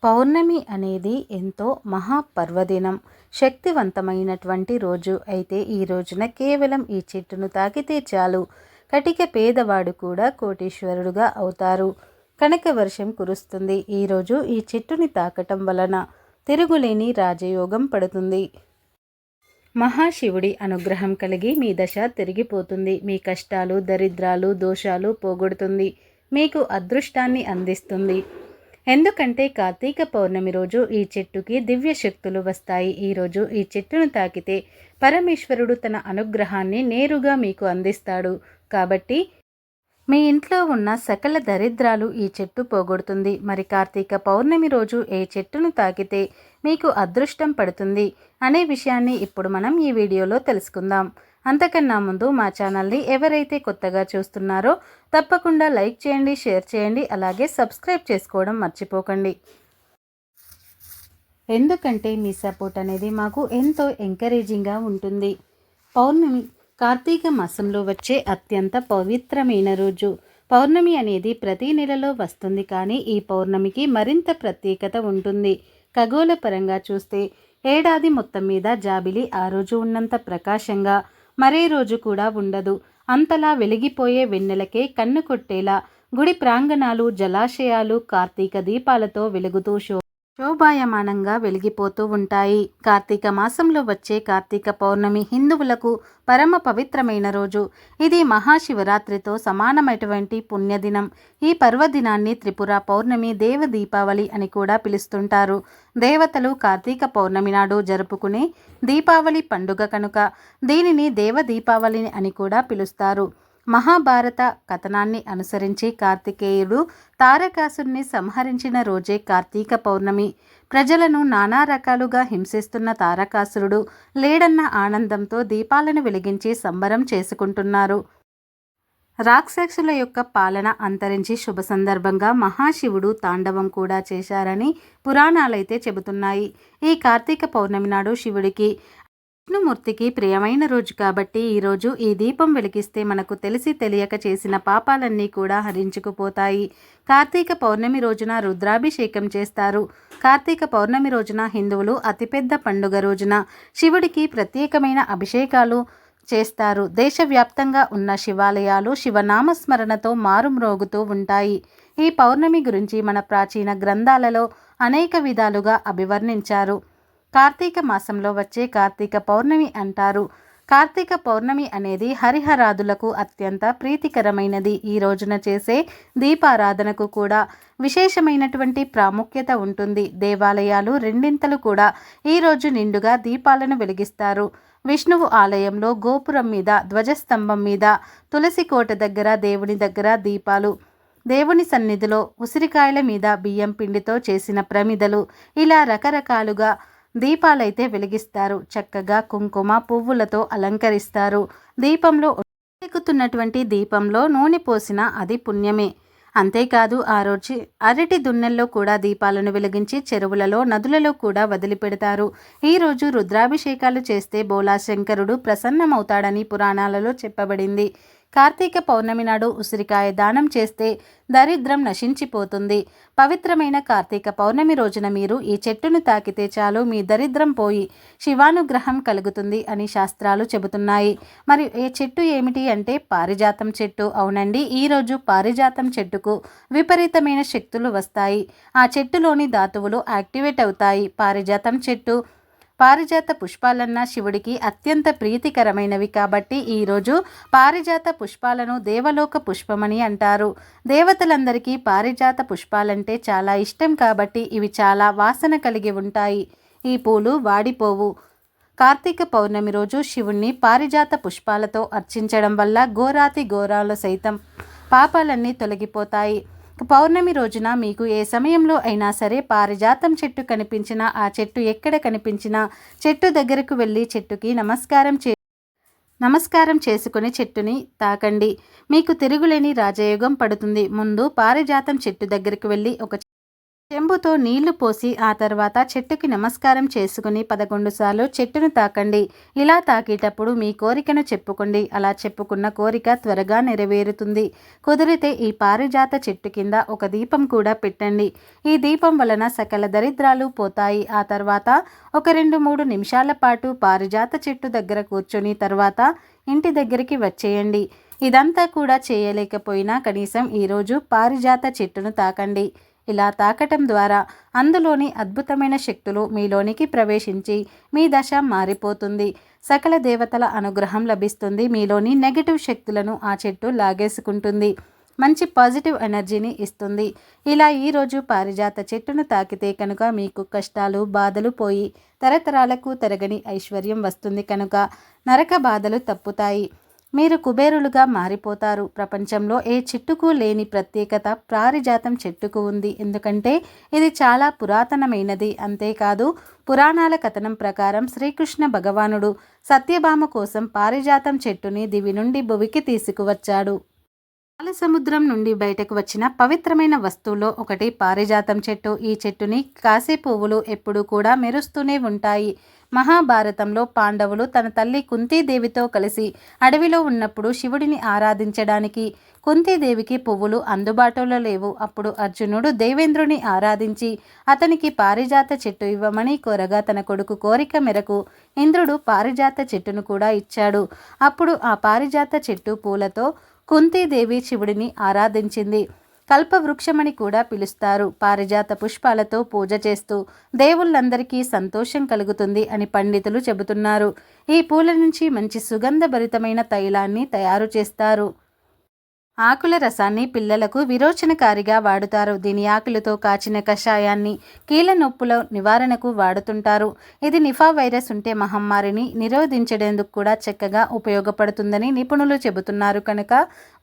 పౌర్ణమి అనేది ఎంతో మహాపర్వదినం, శక్తివంతమైనటువంటి రోజు. అయితే ఈ రోజున కేవలం ఈ చెట్టును తాకితే చాలు, కటిక పేదవాడు కూడా కోటీశ్వరుడుగా అవుతారు. కనక వర్షం కురుస్తుంది. ఈరోజు ఈ చెట్టుని తాకటం వలన తిరుగులేని రాజయోగం పడుతుంది. మహాశివుడి అనుగ్రహం కలిగి మీ దశ తిరిగిపోతుంది. మీ కష్టాలు, దరిద్రాలు, దోషాలు పోగొడుతుంది. మీకు అదృష్టాన్ని అందిస్తుంది. ఎందుకంటే కార్తీక పౌర్ణమి రోజు ఈ చెట్టుకి దివ్య శక్తులు వస్తాయి. ఈరోజు ఈ చెట్టును తాకితే పరమేశ్వరుడు తన అనుగ్రహాన్ని నేరుగా మీకు అందిస్తాడు. కాబట్టి మీ ఇంట్లో ఉన్న సకల దరిద్రాలు ఈ చెట్టు పోగొడుతుంది. మరి కార్తీక పౌర్ణమి రోజు ఏ చెట్టును తాకితే మీకు అదృష్టం పడుతుంది అనే విషయాన్ని ఇప్పుడు మనం ఈ వీడియోలో తెలుసుకుందాం. అంతకన్నా ముందు మా ఛానల్ని ఎవరైతే కొత్తగా చూస్తున్నారో తప్పకుండా లైక్ చేయండి, షేర్ చేయండి, అలాగే సబ్స్క్రైబ్ చేసుకోవడం మర్చిపోకండి. ఎందుకంటే మీ సపోర్ట్ అనేది మాకు ఎంతో ఎంకరేజింగ్గా ఉంటుంది. పౌర్ణమి కార్తీక మాసంలో వచ్చే అత్యంత పవిత్రమైన రోజు. పౌర్ణమి అనేది ప్రతి నెలలో వస్తుంది, కానీ ఈ పౌర్ణమికి మరింత ప్రత్యేకత ఉంటుంది. ఖగోళ పరంగా చూస్తే ఏడాది మొత్తం మీద జాబిలి ఆ రోజు ఉన్నంత ప్రకాశంగా మరే రోజు కూడా ఉండదు. అంతలా వెలిగిపోయే వెన్నెలకే కన్ను కొట్టేలా గుడి ప్రాంగణాలు, జలాశయాలు కార్తీక దీపాలతో వెలుగుతూ శోభాయమానంగా వెలిగిపోతూ ఉంటాయి. కార్తీక మాసంలో వచ్చే కార్తీక పౌర్ణమి హిందువులకు పరమ పవిత్రమైన రోజు. ఇది మహాశివరాత్రితో సమానమైనటువంటి పుణ్యదినం. ఈ పర్వదినాన్ని త్రిపుర పౌర్ణమి, దేవ దీపావళి అని కూడా పిలుస్తుంటారు. దేవతలు కార్తీక పౌర్ణమి నాడు జరుపుకునే దీపావళి పండుగ కనుక దీనిని దేవ దీపావళి అని కూడా పిలుస్తారు. మహాభారత కథనాన్ని అనుసరించి కార్తికేయుడు తారకాసురుని సంహరించిన రోజే కార్తీక పౌర్ణమి. ప్రజలను నానా రకాలుగా హింసిస్తున్న తారకాసురుడు లేడన్న ఆనందంతో దీపాలను వెలిగించి సంబరం చేసుకుంటున్నారు. రాక్షసుల యొక్క పాలన అంతరించి శుభ సందర్భంగా మహాశివుడు తాండవం కూడా చేశారని పురాణాలైతే చెబుతున్నాయి. ఈ కార్తీక పౌర్ణమి నాడు శివుడికి, విష్ణుమూర్తికి ప్రియమైన రోజు కాబట్టి ఈరోజు ఈ దీపం వెలిగిస్తే మనకు తెలిసి తెలియక చేసిన పాపాలన్నీ కూడా హరించుకుపోతాయి. కార్తీక పౌర్ణమి రోజున రుద్రాభిషేకం చేస్తారు. కార్తీక పౌర్ణమి రోజున హిందువులు అతిపెద్ద పండుగ రోజున శివుడికి ప్రత్యేకమైన అభిషేకాలు చేస్తారు. దేశవ్యాప్తంగా ఉన్న శివాలయాలు శివనామస్మరణతో మారుమ్రోగుతూ ఉంటాయి. ఈ పౌర్ణమి గురించి మన ప్రాచీన గ్రంథాలలో అనేక విధాలుగా అభివర్ణించారు. కార్తీక మాసంలో వచ్చే కార్తీక పౌర్ణమి అంటారు. కార్తీక పౌర్ణమి అనేది హరిహరాదులకు అత్యంత ప్రీతికరమైనది. ఈ రోజున చేసే దీపారాధనకు కూడా విశేషమైనటువంటి ప్రాముఖ్యత ఉంటుంది. దేవాలయాలు రెండింతలు కూడా ఈరోజు నిండుగా దీపాలను వెలిగిస్తారు. విష్ణువు ఆలయంలో గోపురం మీద, ధ్వజస్తంభం మీద, తులసి కోట దగ్గర, దేవుని దగ్గర దీపాలు, దేవుని సన్నిధిలో ఉసిరికాయల మీద బియ్యం పిండితో చేసిన ప్రమిదలు, ఇలా రకరకాలుగా దీపాలైతే వెలిగిస్తారు. చక్కగా కుంకుమ పువ్వులతో అలంకరిస్తారు. దీపంలో ఎక్కుతున్నటువంటి దీపంలో నూనె పోసినా అది పుణ్యమే. అంతేకాదు ఆ రోజు అరటి దున్నెల్లో కూడా దీపాలను వెలిగించి చెరువులలో, నదులలో కూడా వదిలిపెడతారు. ఈరోజు రుద్రాభిషేకాలు చేస్తే బోలాశంకరుడు ప్రసన్నమవుతాడని పురాణాలలో చెప్పబడింది. కార్తీక పౌర్ణమి నాడు ఉసిరికాయ దానం చేస్తే దరిద్రం నశించిపోతుంది. పవిత్రమైన కార్తీక పౌర్ణమి రోజున మీరు ఈ చెట్టును తాకితే చాలు, మీ దరిద్రం పోయి శివానుగ్రహం కలుగుతుంది అని శాస్త్రాలు చెబుతున్నాయి. మరి ఏ చెట్టు ఏమిటి అంటే పారిజాతం చెట్టు. అవునండి, ఈరోజు పారిజాతం చెట్టుకు విపరీతమైన శక్తులు వస్తాయి. ఆ చెట్టులోని ధాతువులు యాక్టివేట్ అవుతాయి. పారిజాత పుష్పాలన్నా శివుడికి అత్యంత ప్రీతికరమైనవి కాబట్టి ఈరోజు పారిజాత పుష్పాలను దేవలోక పుష్పమని అంటారు. దేవతలందరికీ పారిజాత పుష్పాలంటే చాలా ఇష్టం కాబట్టి ఇవి చాలా వాసన కలిగి ఉంటాయి. ఈ పూలు వాడిపోవు. కార్తీక పౌర్ణమి రోజు శివుణ్ణి పారిజాత పుష్పాలతో అర్చించడం వల్ల ఘోరాతి ఘోరాలు సైతం పాపాలన్నీ తొలగిపోతాయి. పౌర్ణమి రోజున మీకు ఏ సమయంలో అయినా సరే పారిజాతం చెట్టు కనిపించినా, ఆ చెట్టు ఎక్కడ కనిపించినా చెట్టు దగ్గరకు వెళ్ళి చెట్టుకి నమస్కారం చేసుకుని చెట్టుని తాకండి. మీకు తిరుగులేని రాజయోగం పడుతుంది. ముందు పారిజాతం చెట్టు దగ్గరికి వెళ్ళి ఒక చెంబుతో నీళ్లు పోసి ఆ తర్వాత చెట్టుకి నమస్కారం చేసుకుని 11 సార్లు చెట్టును తాకండి. ఇలా తాకేటప్పుడు మీ కోరికను చెప్పుకోండి. అలా చెప్పుకున్న కోరిక త్వరగా నెరవేరుతుంది. కుదిరితే ఈ పారిజాత చెట్టు కింద ఒక దీపం కూడా పెట్టండి. ఈ దీపం వలన సకల దరిద్రాలు పోతాయి. ఆ తర్వాత ఒక 2-3 నిమిషాల పాటు పారిజాత చెట్టు దగ్గర కూర్చొని తర్వాత ఇంటి దగ్గరికి వచ్చేయండి. ఇదంతా కూడా చేయలేకపోయినా కనీసం ఈరోజు పారిజాత చెట్టును తాకండి. ఇలా తాకటం ద్వారా అందులోని అద్భుతమైన శక్తులు మీలోనికి ప్రవేశించి మీ దశ మారిపోతుంది. సకల దేవతల అనుగ్రహం లభిస్తుంది. మీలోని నెగటివ్ శక్తులను ఆ చెట్టు లాగేసుకుంటుంది. మంచి పాజిటివ్ ఎనర్జీని ఇస్తుంది. ఇలా ఈరోజు పారిజాత చెట్టును తాకితే కనుక మీకు కష్టాలు బాధలు పోయి తరతరాలకు తరగని ఐశ్వర్యం వస్తుంది. కనుక నరక బాధలు తప్పుతాయి. మీరు కుబేరులుగా మారిపోతారు. ప్రపంచంలో ఏ చెట్టుకు లేని ప్రత్యేకత పారిజాతం చెట్టుకు ఉంది. ఎందుకంటే ఇది చాలా పురాతనమైనది. అంతేకాదు పురాణాల కథనం ప్రకారం శ్రీకృష్ణ భగవానుడు సత్యభామ కోసం పారిజాతం చెట్టుని దివి నుండి భువికి తీసుకువచ్చాడు. పాలసముద్రం నుండి బయటకు వచ్చిన పవిత్రమైన వస్తువులో ఒకటి పారిజాతం చెట్టు. ఈ చెట్టుని కాసే పువ్వులు ఎప్పుడూ కూడా మెరుస్తూనే ఉంటాయి. మహాభారతంలో పాండవులు తన తల్లి కుంతీదేవితో కలిసి అడవిలో ఉన్నప్పుడు శివుడిని ఆరాధించడానికి కుంతీదేవికి పువ్వులు అందుబాటులో లేవు. అప్పుడు అర్జునుడు దేవేంద్రుని ఆరాధించి అతనికి పారిజాత చెట్టు ఇవ్వమని కోరగా తన కొడుకు కోరిక మేరకు ఇంద్రుడు పారిజాత చెట్టును కూడా ఇచ్చాడు. అప్పుడు ఆ పారిజాత చెట్టు పూలతో కుంతీదేవి శివుడిని ఆరాధించింది. కల్పవృక్షమని కూడా పిలుస్తారు. పారిజాత పుష్పాలతో పూజ చేస్తూ దేవుళ్ళందరికీ సంతోషం కలుగుతుంది అని పండితులు చెబుతున్నారు. ఈ పూల నుంచి మంచి సుగంధభరితమైన తైలాన్ని తయారు చేస్తారు. ఆకుల రసాన్ని పిల్లలకు విరోచనకారిగా వాడుతారు. దీని ఆకులతో కాచిన కషాయాన్ని కీళ్ళ నొప్పుల నివారణకు వాడుతుంటారు. ఇది నిఫా వైరస్ ఉంటే మహమ్మారిని నిరోధించేందుకు కూడా చక్కగా ఉపయోగపడుతుందని నిపుణులు చెబుతున్నారు. కనుక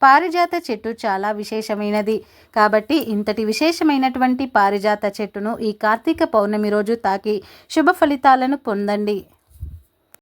పారిజాత చెట్టు చాలా విశేషమైనది. కాబట్టి ఇంతటి విశేషమైనటువంటి పారిజాత చెట్టును ఈ కార్తీక పౌర్ణమి రోజు తాకి శుభ ఫలితాలను పొందండి.